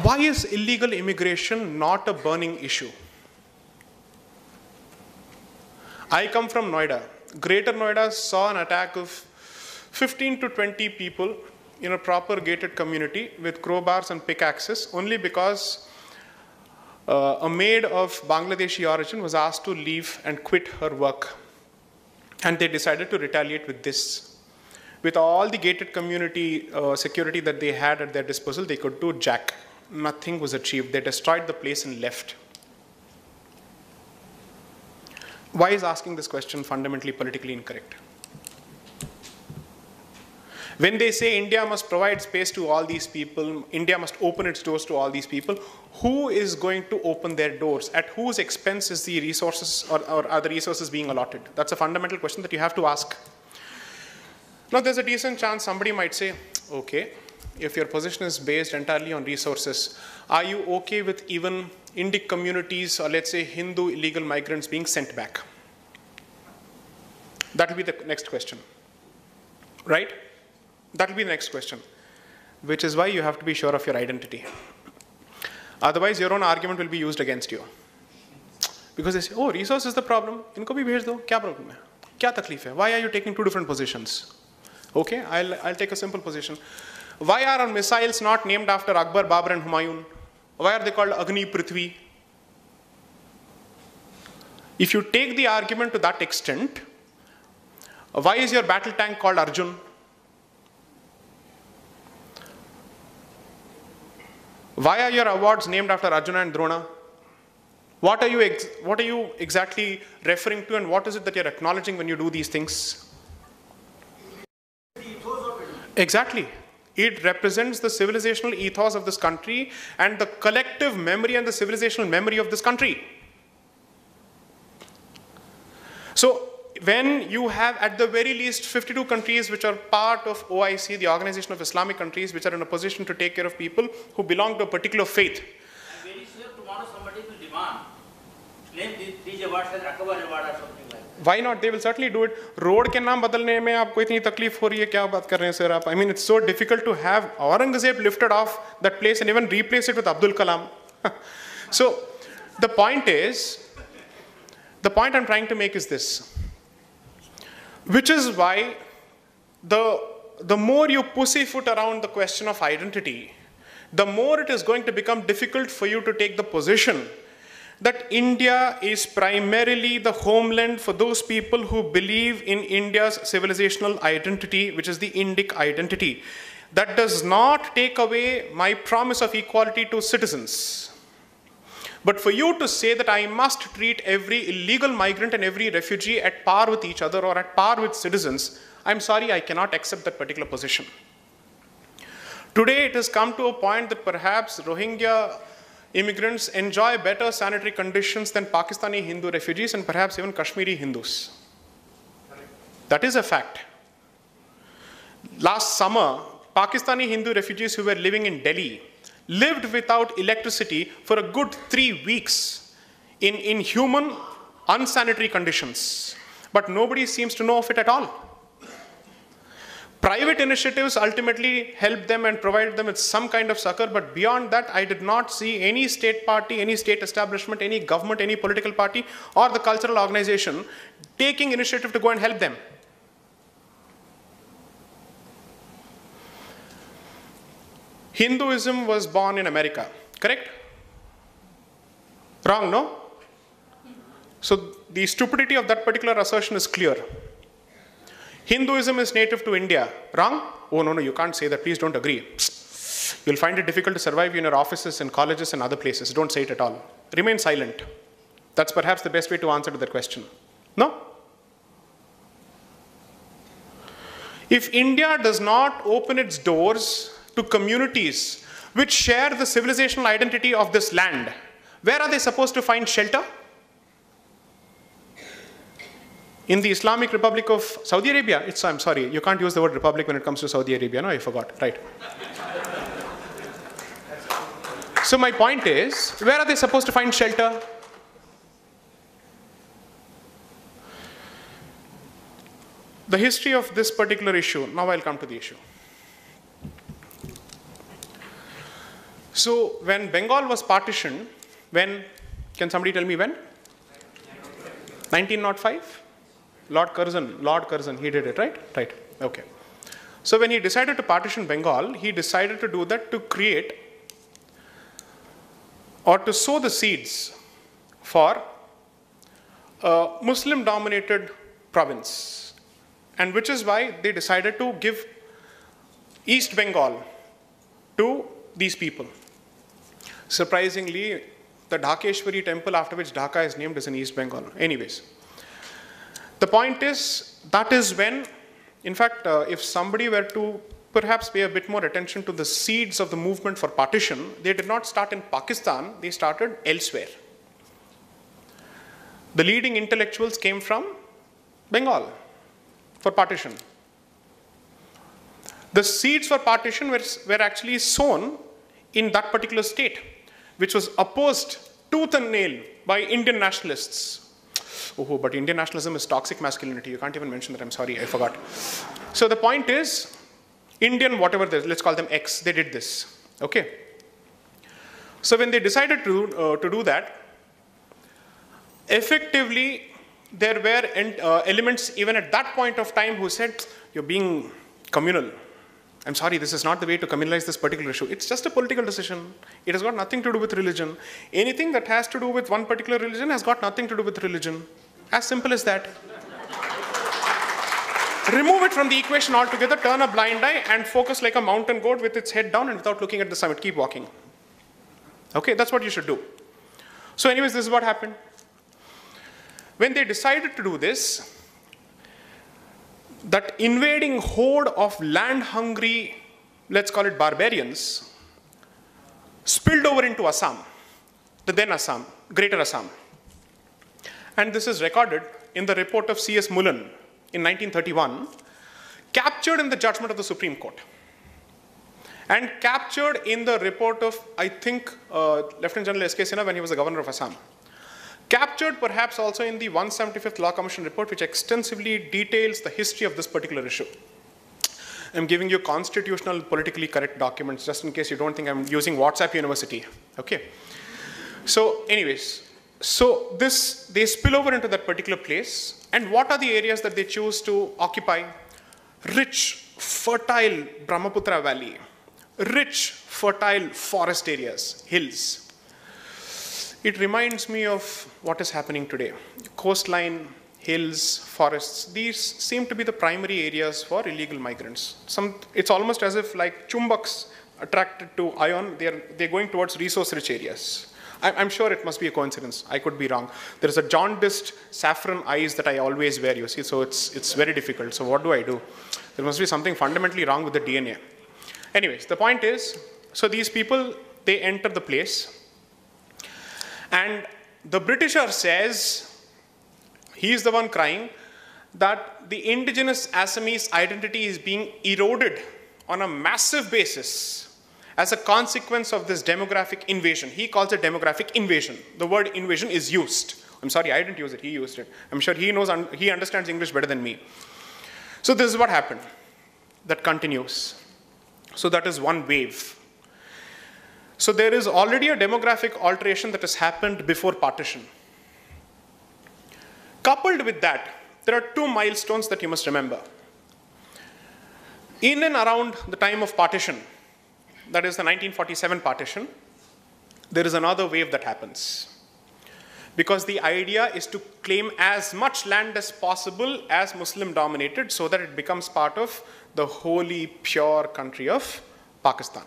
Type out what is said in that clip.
Why is illegal immigration not a burning issue? I come from Noida. Greater Noida saw an attack of 15 to 20 people in a proper gated community with crowbars and pickaxes only because a maid of Bangladeshi origin was asked to leave and quit her work. And they decided to retaliate with this. With all the gated community security that they had at their disposal, they could do jack. Nothing was achieved. They destroyed the place and left. Why is asking this question fundamentally politically incorrect? When they say India must provide space to all these people, India must open its doors to all these people, who is going to open their doors? At whose expense is the resources or are the resources being allotted? That's a fundamental question that you have to ask. Now, there's a decent chance somebody might say, okay, if your position is based entirely on resources, are you okay with even Indic communities or let's say Hindu illegal migrants being sent back? That will be the next question, right? That will be the next question, which is why you have to be sure of your identity. Otherwise, your own argument will be used against you. Because they say, oh, resource is the problem. Inko bhi bhej do. Kya problem hai? Kya takleef hai? Why are you taking two different positions? Okay, I'll take a simple position. Why are our missiles not named after Akbar, Babur and Humayun? Why are they called Agni, Prithvi? If you take the argument to that extent, why is your battle tank called Arjun? Why are your awards named after Arjuna and Drona? What are you exactly referring to, and what is it that you're acknowledging when you do these things? Exactly. It represents the civilizational ethos of this country and the collective memory and the civilizational memory of this country. So, when you have at the very least 52 countries which are part of OIC, the Organization of Islamic Countries, which are in a position to take care of people who belong to a particular faith. I'm very sure tomorrow somebody will demand, claim these awards as Akbar award or something like that. Why not? They will certainly do it. Road के नाम बदलने में आपको इतनी तकलीफ हो रही है, क्या बात कर रहे हैं सर आप? I mean, it's so difficult to have Aurangzeb lifted off that place and even replace it with Abdul Kalam. So, the point I'm trying to make is this. Which is why the more you pussyfoot around the question of identity, the more it is going to become difficult for you to take the position that India is primarily the homeland for those people who believe in India's civilizational identity, which is the Indic identity. That does not take away my promise of equality to citizens. But for you to say that I must treat every illegal migrant and every refugee at par with each other or at par with citizens, I'm sorry, I cannot accept that particular position. Today, it has come to a point that perhaps Rohingya immigrants enjoy better sanitary conditions than Pakistani Hindu refugees and perhaps even Kashmiri Hindus. That is a fact. Last summer, Pakistani Hindu refugees who were living in Delhi lived without electricity for a good 3 weeks in inhuman, unsanitary conditions. But nobody seems to know of it at all. Private initiatives ultimately helped them and provided them with some kind of succor, but beyond that, I did not see any state party, any state establishment, any government, any political party, or the cultural organization taking initiative to go and help them. Hinduism was born in America, correct? Wrong, no? So the stupidity of that particular assertion is clear. Hinduism is native to India, wrong? Oh, no, you can't say that, please don't agree. You'll find it difficult to survive in your offices and colleges and other places. Don't say it at all. Remain silent. That's perhaps the best way to answer to that question. No? If India does not open its doors to communities which share the civilizational identity of this land, where are they supposed to find shelter? In the Islamic Republic of Saudi Arabia, I'm sorry, you can't use the word republic when it comes to Saudi Arabia. No, I forgot, right. So my point is, where are they supposed to find shelter? The history of this particular issue, now I'll come to the issue. So when Bengal was partitioned, can somebody tell me when? 1905? Lord Curzon, he did it, right? Right, okay. So when he decided to partition Bengal, he decided to do that to create or to sow the seeds for a Muslim-dominated province. And which is why they decided to give East Bengal to these people. Surprisingly, the Dhakeshwari temple after which Dhaka is named is in East Bengal. Anyways, the point is, that is when, in fact, if somebody were to perhaps pay a bit more attention to the seeds of the movement for partition, they did not start in Pakistan, they started elsewhere. The leading intellectuals came from Bengal for partition. The seeds for partition were actually sown in that particular state, which was opposed tooth and nail by Indian nationalists. Oh, but Indian nationalism is toxic masculinity. You can't even mention that. I'm sorry, I forgot. So the point is, Indian whatever, let's call them X, they did this. Okay. So when they decided to do that, effectively, there were elements even at that point of time who said, you're being communal. I'm sorry, this is not the way to communalize this particular issue. It's just a political decision. It has got nothing to do with religion. Anything that has to do with one particular religion has got nothing to do with religion. As simple as that. Remove it from the equation altogether, turn a blind eye, and focus like a mountain goat with its head down and without looking at the summit. Keep walking. Okay, that's what you should do. So anyways, this is what happened. When they decided to do this, that invading horde of land-hungry, let's call it barbarians, spilled over into Assam, the then Assam, Greater Assam. And this is recorded in the report of C.S. Mullen in 1931, captured in the judgment of the Supreme Court, and captured in the report of, I think, Lieutenant General S.K. Sinha when he was the governor of Assam. Captured perhaps also in the 175th Law Commission report, which extensively details the history of this particular issue. I'm giving you constitutional, politically correct documents, just in case you don't think I'm using WhatsApp University. Okay. So anyways, so they spill over into that particular place. And what are the areas that they choose to occupy? Rich, fertile Brahmaputra Valley. Rich, fertile forest areas, hills. It reminds me of what is happening today. Coastline, hills, forests, these seem to be the primary areas for illegal migrants. It's almost as if like chumbaks attracted to iron, they're going towards resource-rich areas. I'm sure it must be a coincidence. I could be wrong. There is a jaundiced saffron eyes that I always wear, you see, so it's very difficult. So what do? There must be something fundamentally wrong with the DNA. Anyways, the point is, so these people, they enter the place. And the Britisher says, he's the one crying, that the indigenous Assamese identity is being eroded on a massive basis as a consequence of this demographic invasion. He calls it demographic invasion. The word invasion is used. I'm sorry, I didn't use it, he used it. I'm sure he knows, he understands English better than me. So this is what happened. That continues. So that is one wave. So there is already a demographic alteration that has happened before partition. Coupled with that, there are two milestones that you must remember. In and around the time of partition, that is the 1947 partition, there is another wave that happens. Because the idea is to claim as much land as possible as Muslim dominated so that it becomes part of the holy, pure country of Pakistan.